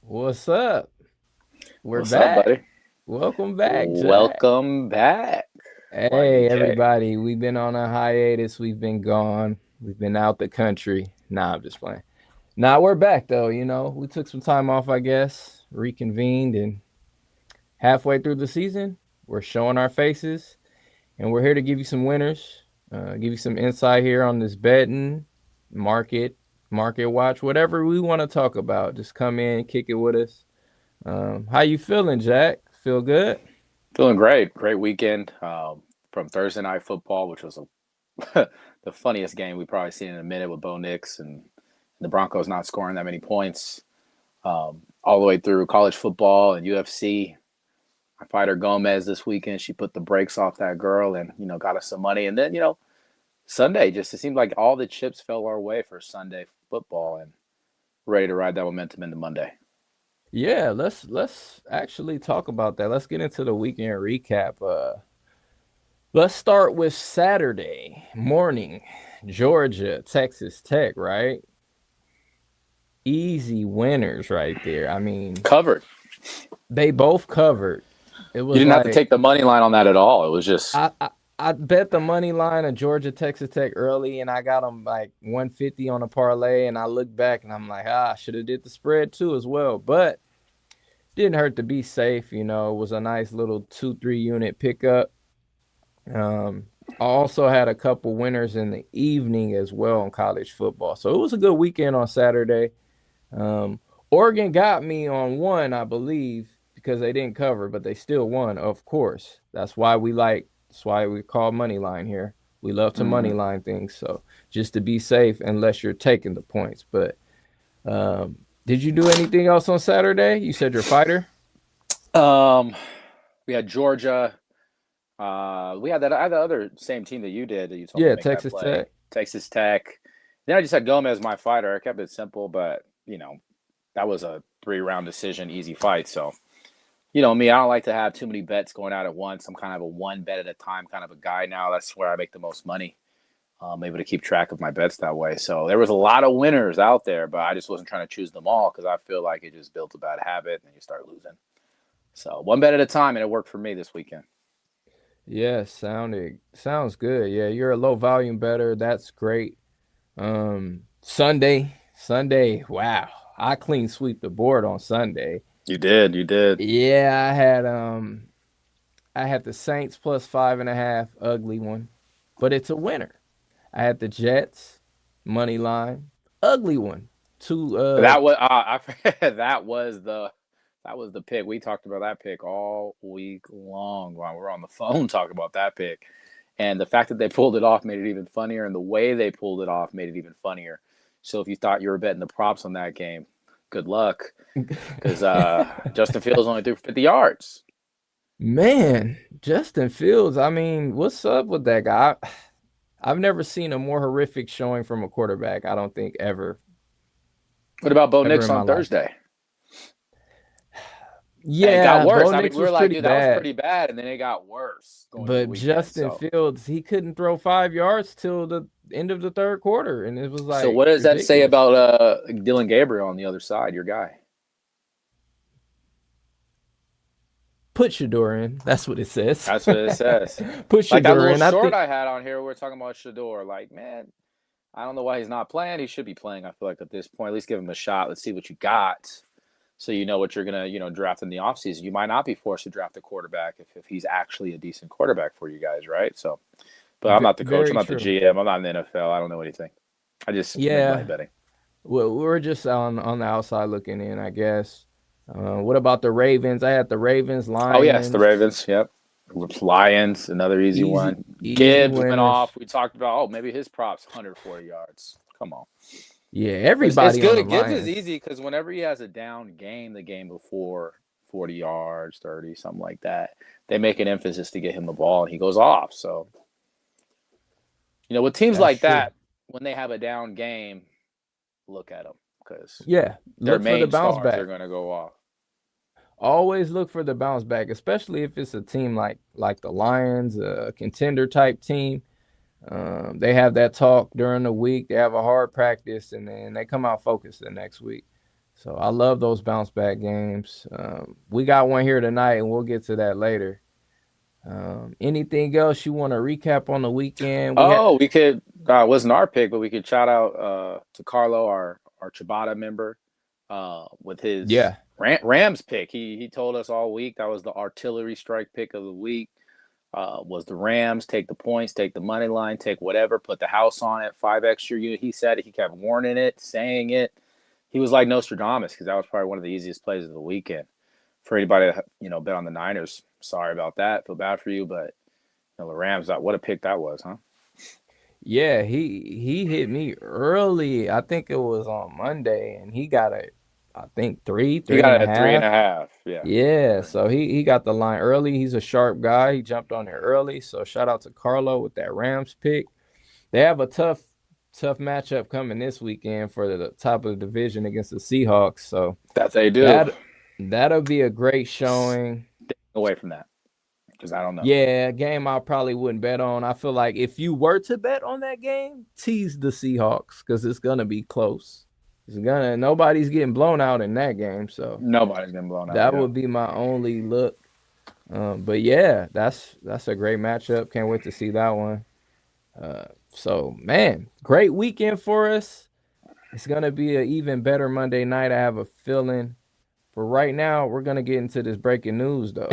What's up? We're What's up, back. buddy? Welcome back, Jack. Welcome back, Hey, YBJ. everybody. We've been on a hiatus. We've been gone. We've been out the country. Nah, I'm just playing. Nah, we're back, though. We took some time off, I guess, reconvened, and halfway through the season, we're showing our faces, and we're here to give you some winners, give you some insight here on this betting market, market watch, whatever we want to talk about. Just come in, kick it with us. How you feeling, Jack? Feel good? Feeling great. Great weekend from Thursday Night Football, which was the funniest game we've probably seen in a minute with Bo Nix and the Broncos not scoring that many points. All the way through college football and UFC. I fighter Gomez this weekend. She put the brakes off that girl and, got us some money. And then, Sunday, just it seemed like all the chips fell our way for Sunday football and ready to ride that momentum into Monday. Yeah, let's actually talk about that. Let's get into the weekend recap. Let's start with Saturday morning, Georgia, Texas Tech, right? Easy winners right there. I mean, Covered. they both covered. It You was didn't have to like take the money line on that at all. It was just I bet the money line of Georgia Texas Tech early, and I got them like 150 on a parlay, and I look back and I'm like, I should have did the spread too as well, but didn't hurt to be safe. It was a nice little 2-3 unit pickup. I also had a couple winners in the evening as well in college football, so it was a good weekend on Saturday. Um, Oregon got me on one, I believe, because they didn't cover, but they still won. Of course, That's why we call money line here. We love to money mhm. line things, so just to be safe, unless you're taking the points. But did you do anything else on Saturday? You said your fighter. Um, we had Georgia. We had that. I had the other same team that you did that you told me to Yeah, make that Texas play. Tech. Texas Tech. Then I just had Gomez my fighter. I kept it simple, but that was a 3 round decision, easy fight. So me, I don't like to have too many bets going out at once. I'm kind of a one bet at a time kind of a guy now. That's where I make the most money. I'm able to keep track of my bets that way. So there was a lot of winners out there, but I just wasn't trying to choose them all because I feel like it just built a bad habit and you start losing. So one bet at a time, and it worked for me this weekend. Yeah, sounds good. Yeah, you're a low volume better. That's great. Sunday. Wow, I clean sweep the board on Sunday. You did, you did. Yeah, I had the Saints plus 5.5, ugly one, but it's a winner. I had the Jets money line, ugly one. Two That was that was the pick. We talked about that pick all week long while we were on the phone talking about that pick. And the fact that they pulled it off made it even funnier, and the way they pulled it off made it even funnier. So if you thought you were betting the props on that game, good luck, because Justin Fields only threw 50 yards. Man, Justin Fields. I mean, what's up with that guy? I've never seen a more horrific showing from a quarterback. I don't think ever, What about Bo ever Nix in my on life. Thursday? And it got Yeah, worse. Bo I mean, Nix we were was like, pretty dude, that was bad, pretty bad, and then it got worse going into the but weekend. Justin So, Fields, he couldn't throw 5 yards till the end of the third quarter, and it was so like what does that say ridiculous. about Dylan Gabriel on the other side, your guy? Put Shador in. That's what it says. That's what it says. Put Like that Shador little in. I short think. I had on here, we are talking about Shador. Like, man, I don't know why he's not playing. He should be playing, I feel like, at this point. At least give him a shot. Let's see what you got. So you know what you're going to, draft in the offseason. You might not be forced to draft a quarterback if he's actually a decent quarterback for you guys, right? So, but I'm not the coach. I'm Very not the true. GM. I'm not in the NFL. I don't know anything. I just make money Yeah. betting. Well, we're just on the outside looking in, I guess. What about the Ravens? I had the Ravens, Oh, yes, the Lions, Ravens. Yep. Lions, another easy easy, one. easy Gibbs went winners. off. We talked about, maybe his props, 140 yards. Come on. Yeah, It's everybody on the good. Gibbs is Lions. easy because whenever he has a down game, the game before, 40 yards, 30, something like that, they make an emphasis to get him the ball, and he goes off. So, with teams That's like true. that, when they have a down game, look at them because Yeah, their look for the main bounce stars are back. going to go off. Always look for the bounce back, especially if it's a team like the Lions, a contender type team. They have that talk during the week. They have a hard practice, and then they come out focused the next week. So I love those bounce back games. We got one here tonight, and we'll get to that later. Anything else you want to recap on the weekend? We had Oh, we could wasn't our pick, but we could shout out to Carlo, our Ciabatta member, with his yeah, Rams pick. He told us all week that was the artillery strike pick of the week. Was the Rams, take the points, take the money line, take whatever, put the house on it, 5 extra unit. He said it. He kept warning it, saying it. He was like Nostradamus because that was probably one of the easiest plays of the weekend. For anybody that bet on the Niners, sorry about that. Feel bad for you, but the Rams, what a pick that was, huh? yeah. He hit me early. I think it was on Monday, and he got I think three, He three and got a it at three and half. a half. Yeah. Yeah, so he got the line early. He's a sharp guy. He jumped on there early. So shout out to Carlo with that Rams pick. They have a tough matchup coming this weekend for the top of the division against the Seahawks. So That they do. that that'll be a great showing. Away from that because I don't know. Yeah, a game I probably wouldn't bet on. I feel like if you were to bet on that game, tease the Seahawks because it's gonna be close. Nobody's getting blown out in that game. So Nobody's getting blown out. that Yeah. would be my only look. But yeah, that's a great matchup. Can't wait to see that one. So man, great weekend for us. It's gonna be an even better Monday night. I have a feeling. For right now, we're gonna get into this breaking news though.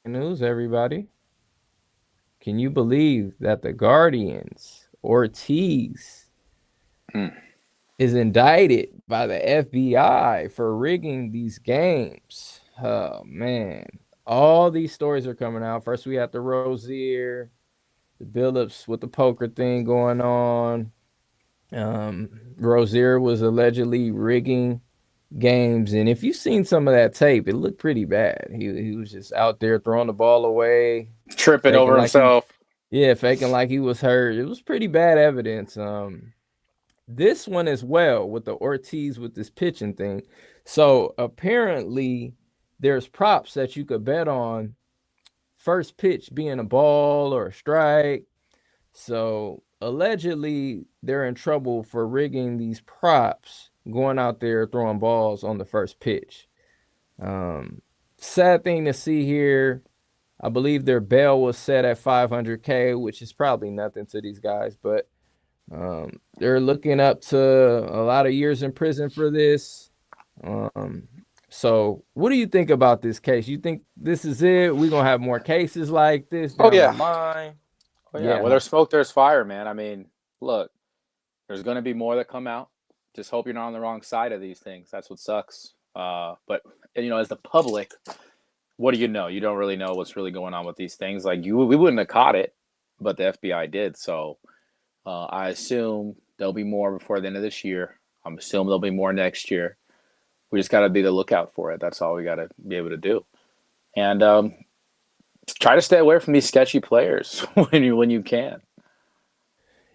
News, everybody. Can you believe that the Guardians, Ortiz, Hmm. is indicted by the FBI for rigging these games? Oh man, all these stories are coming out. First, we had the Rozier, the Billups with the poker thing going on. Rozier was allegedly rigging games, and if you've seen some of that tape, it looked pretty bad. He was just out there throwing the ball away, Tripping faking over like he himself. yeah, faking like he was hurt. It was pretty bad evidence. This one as well with the Ortiz with this pitching thing. So apparently there's props that you could bet on first pitch being a ball or a strike. So allegedly they're in trouble for rigging these props, going out there throwing balls on the first pitch. Sad thing to see here. I believe their bail was set at 500K, which is probably nothing to these guys, but they're looking up to a lot of years in prison for this. So what do you think about this case? You think this is it? We're gonna have more cases like this Oh down the yeah. line? Oh yeah. Well, Yeah, there's smoke, there's fire, man. I mean, look, there's going to be more that come out. Just hope you're not on the wrong side of these things. That's what sucks. But as the public, what do you know? You don't really know what's really going on with these things. Like we wouldn't have caught it, but the FBI did. So I assume there'll be more before the end of this year. I'm assuming there'll be more next year. We just got to be the lookout for it. That's all we got to be able to do. And try to stay away from these sketchy players when you can.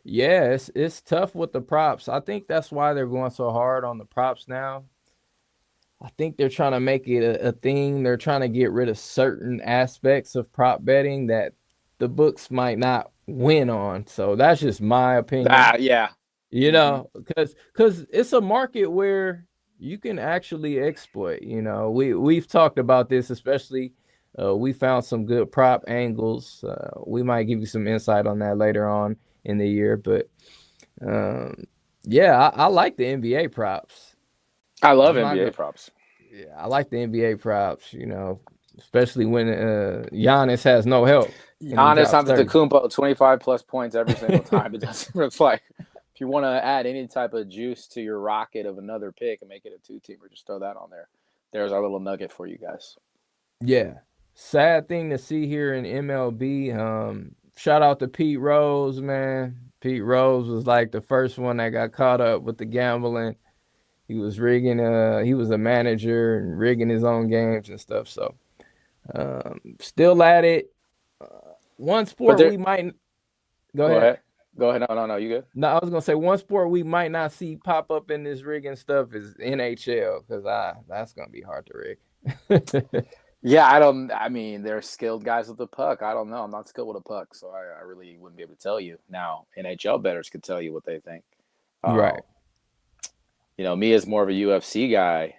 yeah, it's tough with the props. I think that's why they're going so hard on the props now. I think they're trying to make it a thing. They're trying to get rid of certain aspects of prop betting that the books might not win on. So that's just my opinion. Yeah. You Mm-hmm. know, because it's a market where you can actually exploit. We've talked about this, especially we found some good prop angles. We might give you some insight on that later on in the year, but yeah, I like the NBA props. I love I'm not NBA gonna. props. Yeah, I like the NBA props. Especially when Giannis has no help and he Giannis drops 30. Antetokounmpo, 25 plus points every single time. It doesn't. It's like if you want to add any type of juice to your rocket of another pick and make it a two-teamer, just throw that on there. There's our little nugget for you guys. Yeah. sad thing to see here in MLB. Shout out to Pete Rose, man. Pete Rose was like the first one that got caught up with the gambling. He was rigging. He was a manager and rigging his own games and stuff. So, still at it. One But sport there, we might go go ahead. ahead. Go ahead. No, you good? No, I was gonna say one sport we might not see pop up in this rigging stuff is NHL because that's gonna be hard to rig. Yeah, I mean, they're skilled guys with the puck. I don't know. I'm not skilled with a puck, so I really wouldn't be able to tell you. Now, NHL bettors could tell you what they think. Right. Me as more of a UFC guy,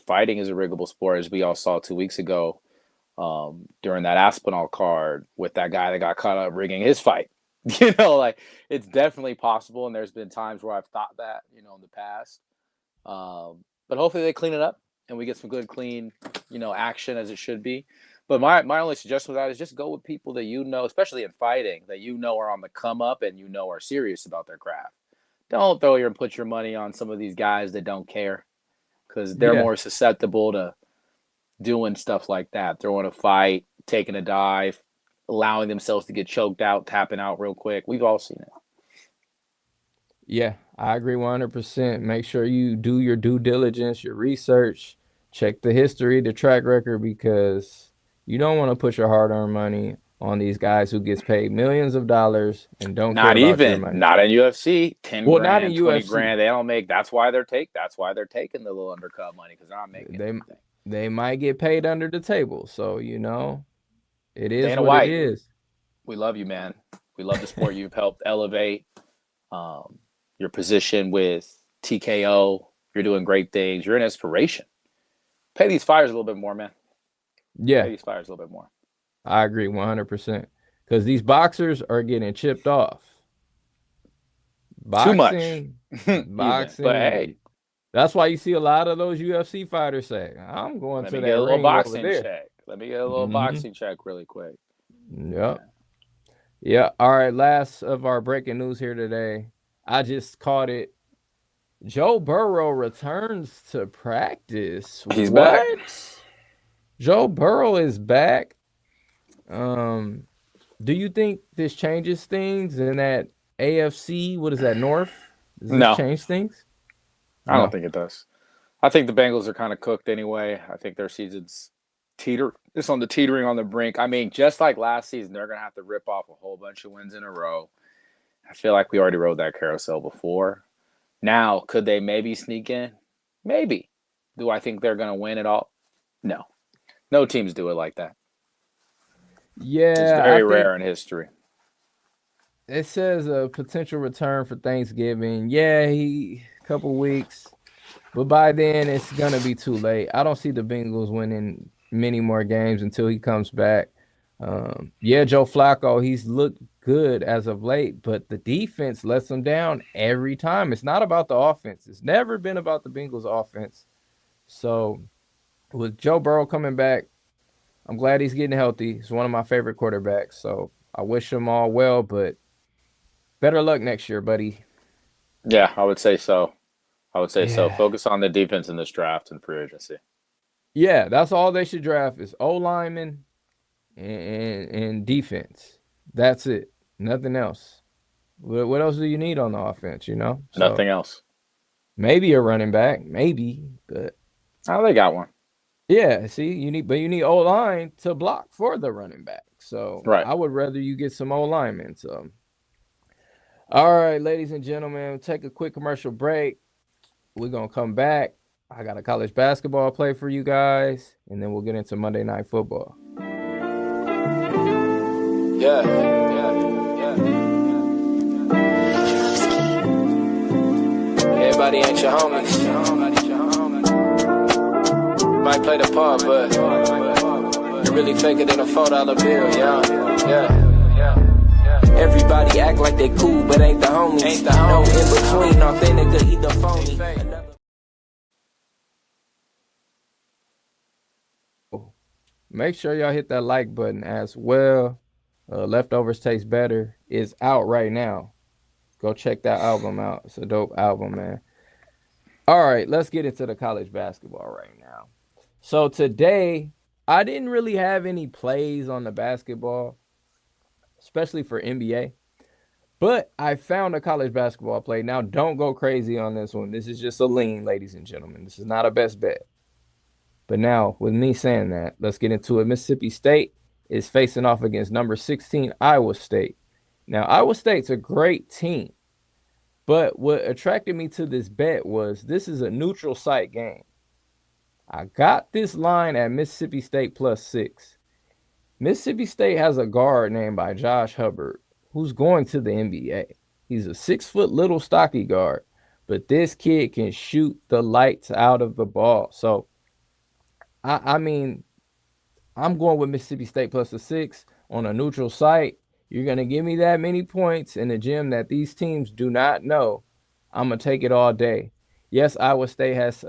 fighting is a riggable sport, as we all saw 2 weeks ago during that Aspinall card with that guy that got caught up rigging his fight. Like it's definitely possible, and there's been times where I've thought that, in the past. But hopefully they clean it up and we get some good, clean, action as it should be. But my only suggestion with that is just go with people that especially in fighting, that are on the come up and are serious about their craft. Don't put your money on some of these guys that don't care, because they're Yeah. more susceptible to doing stuff like that. Throwing a fight, taking a dive, allowing themselves to get choked out, tapping out real quick. We've all seen it. Yeah, I agree 100%. Make sure you do your due diligence, your research, check the history, the track record, because you don't want to put your hard-earned money on these guys who gets paid millions of dollars and don't care about your money. Not in UFC. 10 Well, not in grand, 20 UFC. grand. They don't make. That's why they're taking the little undercut money, because they're not making anything. They might get paid under the table. So, it is Dana what White, it is. We love you, man. We love the sport. You've helped elevate your position with TKO. You're doing great things. You're an inspiration. Pay these fighters a little bit more, man. Yeah, Pay these fighters a little bit more. I agree 100%. Because these boxers are getting chipped off. Too much. Boxing. But hey, that's why you see a lot of those UFC fighters say, I'm going to that get a little ring boxing over there. check. Let me get a little boxing check really quick. Yep. Yeah. All right. Last of our breaking news here today. I just caught it. Joe Burrow returns to practice. He's back. Joe Burrow is back. Do you think this changes things in that AFC? What is that, North? Does this change things? I don't think it does. I think the Bengals are kind of cooked anyway. I think their season's it's on the teetering on the brink. I mean, just like last season, they're going to have to rip off a whole bunch of wins in a row. I feel like we already rode that carousel before. Now, could they maybe sneak in? Maybe. Do I think they're going to win it all? No. No teams do it like that. Yeah. It's very rare in history. It says a potential return for Thanksgiving. Yeah, a couple weeks. But by then, it's going to be too late. I don't see the Bengals winning many more games until he comes back. Joe Flacco, he's looked good as of late, but the defense lets him down every time. It's not about the offense. It's never been about the Bengals offense. So with Joe Burrow coming back, I'm glad he's getting healthy. He's one of my favorite quarterbacks. So I wish him all well, but better luck next year, buddy. Yeah, I would say so. So. Focus on the defense in this draft and free agency. Yeah, that's all they should draft is O-lineman and defense. That's it. Nothing else. What else do you need on the offense, So, nothing else. Maybe a running back, but they got one. Yeah, see, you need O-line to block for the running back. So right. I would rather you get some O-linemen. So all right, ladies and gentlemen, we'll take a quick commercial break. We're gonna come back. I got a college basketball play for you guys, and then we'll get into Monday Night Football. Yeah. Everybody ain't your homies. Might play the part, but you really fake it in a $4 bill, yeah. Everybody act like they cool, but ain't the homies. No in between, authentic or either phony. Make sure y'all hit that like button as well. Leftovers Taste Better is out right now. Go check that album out. It's a dope album, man. All right, let's get into the college basketball right now. So today, I didn't really have any plays on the basketball, especially for NBA. But I found a college basketball play. Now, don't go crazy on this one. This is just a lean, ladies and gentlemen. This is not a best bet. But now, with me saying that, let's get into it. Mississippi State is facing off against number 16, Iowa State. Now, Iowa State's a great team. But what attracted me to this bet was this is a neutral site game. I got this line at Mississippi State +6. Mississippi State has a guard named by Josh Hubbard who's going to the NBA. He's a 6-foot little stocky guard, but this kid can shoot the lights out of the ball. So, I mean, I'm going with Mississippi State +6 on a neutral site. You're going to give me that many points in a gym that these teams do not know. I'm going to take it all day. Yes, Iowa State has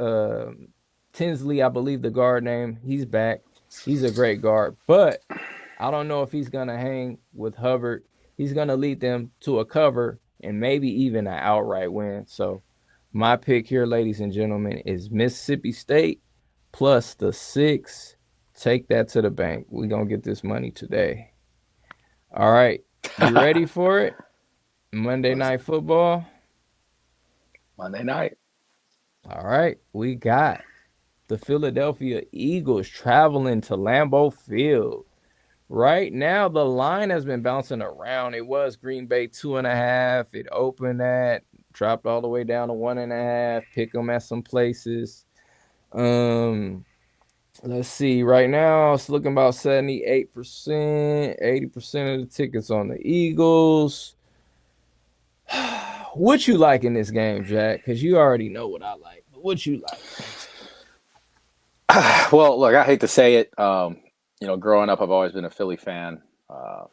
Tinsley, I believe the guard name. He's back. He's a great guard. But I don't know if he's going to hang with Hubbard. He's going to lead them to a cover and maybe even an outright win. So my pick here, ladies and gentlemen, is Mississippi State +6. Take that to the bank. We're going to get this money today. All right. You ready for it? Monday Night Football. Monday night. All right. We got the Philadelphia Eagles traveling to Lambeau Field. Right now, the line has been bouncing around. It was Green Bay 2.5. It opened at, dropped all the way down to 1.5. Pick them at some places. Let's see. Right now, it's looking about 78%, 80% of the tickets on the Eagles. What you like in this game, Jack? Because you already know what I like. But what you like? Well, look, I hate to say it. Growing up, I've always been a Philly fan.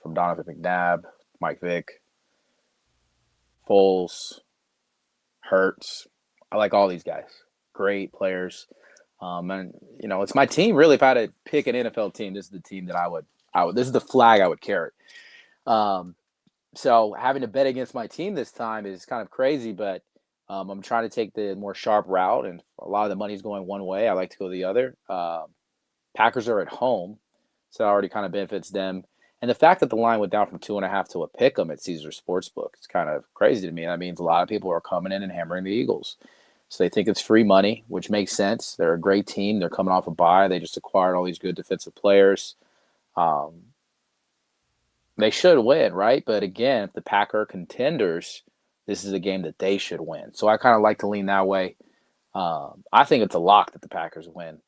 From Donovan McNabb, Mike Vick, Foles, Hurts. I like all these guys. Great players. It's my team. Really, if I had to pick an NFL team, this is the team that I would. This is the flag I would carry. So having to bet against my team this time is kind of crazy, but I'm trying to take the more sharp route, and a lot of the money's going one way. I like to go the other. Packers are at home, so that already kind of benefits them. And the fact that the line went down from 2.5 to a pick 'em at Caesars Sportsbook, it's kind of crazy to me. That means a lot of people are coming in and hammering the Eagles. So they think it's free money, which makes sense. They're a great team. They're coming off a bye. They just acquired all these good defensive players. They should win, right? But again, if the Packer contenders, this is a game that they should win. So I kind of like to lean that way. I think it's a lock that the Packers win,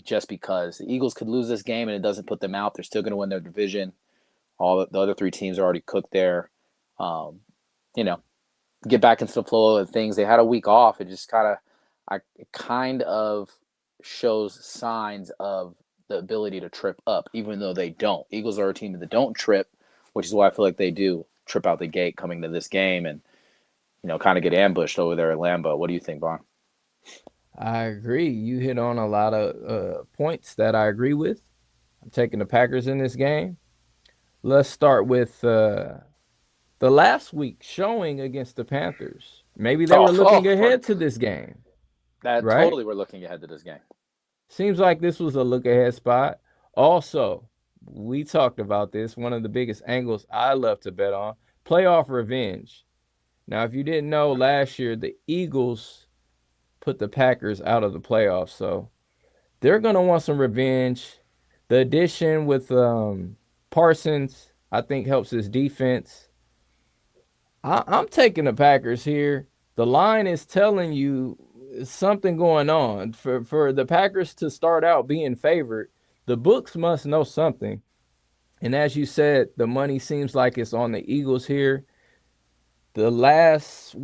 just because the Eagles could lose this game and it doesn't put them out. They're still going to win their division. All the other three teams are already cooked there. Get back into the flow of things. They had a week off. It just kind of shows signs of the ability to trip up, even though they don't. Eagles are a team that don't trip, which is why I feel like they do trip out the gate coming to this game and, kind of get ambushed over there at Lambeau. What do you think, Vaughn? I agree. You hit on a lot of points that I agree with. I'm taking the Packers in this game. Let's start with the last week showing against the Panthers. Maybe they were looking ahead to this game. Right? Totally we're looking ahead to this game. Seems like this was a look-ahead spot. Also, we talked about this. One of the biggest angles I love to bet on, playoff revenge. Now, if you didn't know, last year the Eagles put the Packers out of the playoffs, so they're going to want some revenge. The addition with Parsons, I think, helps his defense. I'm taking the Packers here. The line is telling you something going on. For the Packers to start out being favored, the books must know something. And as you said, the money seems like it's on the Eagles here. The last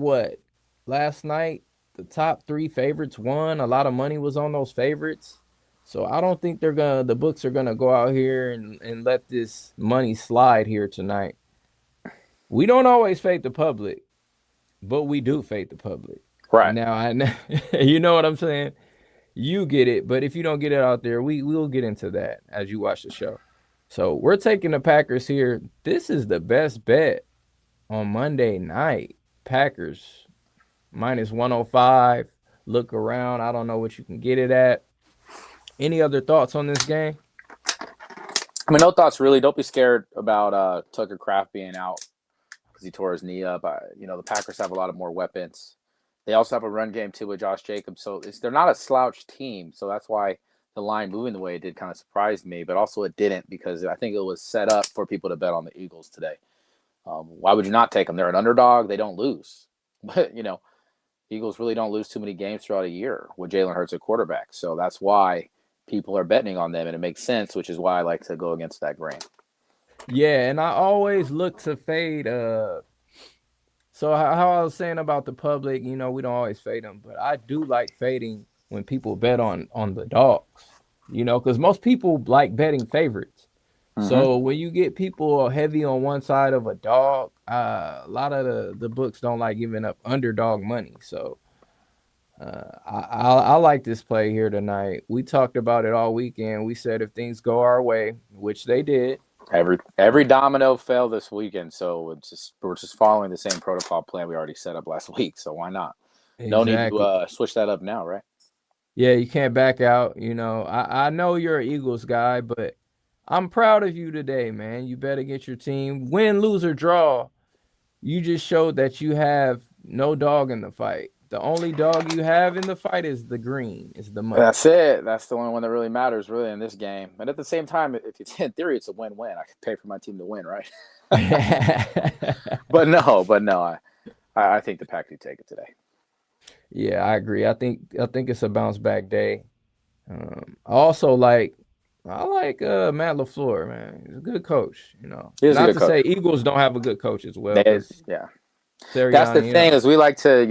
night, the top three favorites won. A lot of money was on those favorites. So I don't think the books are gonna go out here and let this money slide here tonight. We don't always fade the public, but we do fade the public. Right. Now, you know what I'm saying? You get it, but if you don't get it out there, we'll get into that as you watch the show. So we're taking the Packers here. This is the best bet on Monday night. Packers -105. Look around. I don't know what you can get it at. Any other thoughts on this game? I mean, no thoughts really. Don't be scared about Tucker Kraft being out because he tore his knee up. The Packers have a lot of more weapons. They also have a run game too with Josh Jacobs, so they're not a slouch team. So that's why the line moving the way it did kind of surprised me, but also it didn't because I think it was set up for people to bet on the Eagles today. Why would you not take them? They're an underdog. They don't lose. But, Eagles really don't lose too many games throughout a year with Jalen Hurts at quarterback. So that's why people are betting on them, and it makes sense, which is why I like to go against that grain. Yeah, and I always look to fade. So how I was saying about the public, we don't always fade them, but I do like fading when people bet on the dogs, because most people like betting favorites. Mm-hmm. So when you get people heavy on one side of a dog, a lot of the books don't like giving up underdog money. So I like this play here tonight. We talked about it all weekend. We said if things go our way, which they did. Every domino fell this weekend, so we're just following the same protocol plan we already set up last week. So why not? Exactly. No need to switch that up now, right? Yeah, you can't back out. I know you're an Eagles guy, but I'm proud of you today, man. You bet against your team. Win, lose, or draw, you just showed that you have no dog in the fight. The only dog you have in the fight is the green, is the money. That's it. That's the only one that really matters, really, in this game. And at the same time, if it's in theory, it's a win-win. I could pay for my team to win, right? But no. I think the Pack do take it today. Yeah, I agree. I think it's a bounce back day. I also like Matt LaFleur, man. He's a good coach. Not to say Eagles don't have a good coach as well. Yeah. That's the thing is we like to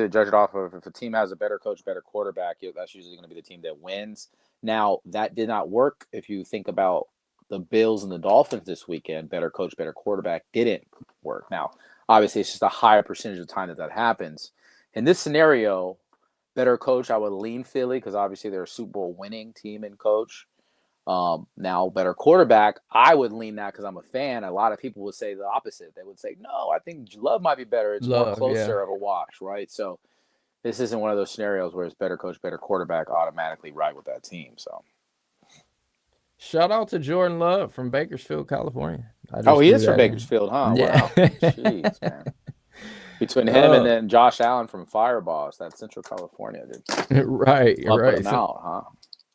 judge it off of if a team has a better coach, better quarterback, that's usually going to be the team that wins. Now, that did not work. If you think about the Bills and the Dolphins this weekend, better coach, better quarterback didn't work. Now, obviously, it's just a higher percentage of the time that happens. In this scenario, better coach, I would lean Philly because obviously they're a Super Bowl winning team and coach. Now, better quarterback, I would lean that because I'm a fan. A lot of people would say the opposite. They would say, no, I think Love might be better. It's more closer of a wash, right? So this isn't one of those scenarios where it's better coach, better quarterback automatically right with that team. So shout out to Jordan Love from Bakersfield, California. He is from Bakersfield, huh? Yeah. Wow. Jeez, man. Between him and then Josh Allen from Fireballs, that's Central California, dude. Right. Them out, huh?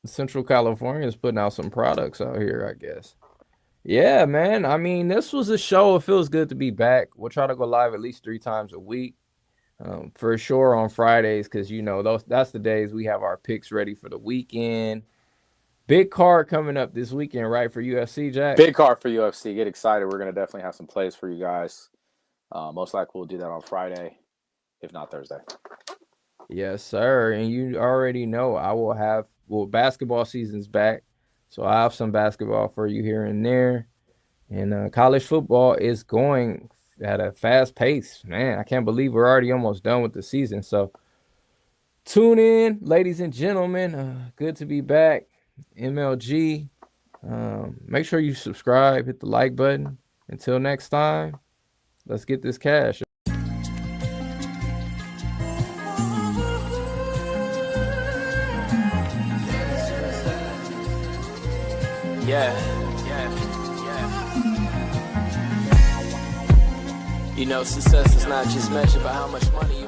Central California is putting out some products out here, I guess. Yeah, man. I mean, this was a show. It feels good to be back. We'll try to go live at least 3 times a week. For sure on Fridays, because that's the days we have our picks ready for the weekend. Big card coming up this weekend, right, for UFC, Jack? Big card for UFC. Get excited. We're going to definitely have some plays for you guys. Most likely we'll do that on Friday, if not Thursday. Yes, sir. And you already know basketball season's back. So I have some basketball for you here and there. And college football is going at a fast pace. Man, I can't believe we're already almost done with the season. So tune in, ladies and gentlemen. Good to be back. MLG. Make sure you subscribe, hit the like button. Until next time, let's get this cash. Yeah. Success is not just measured by how much money you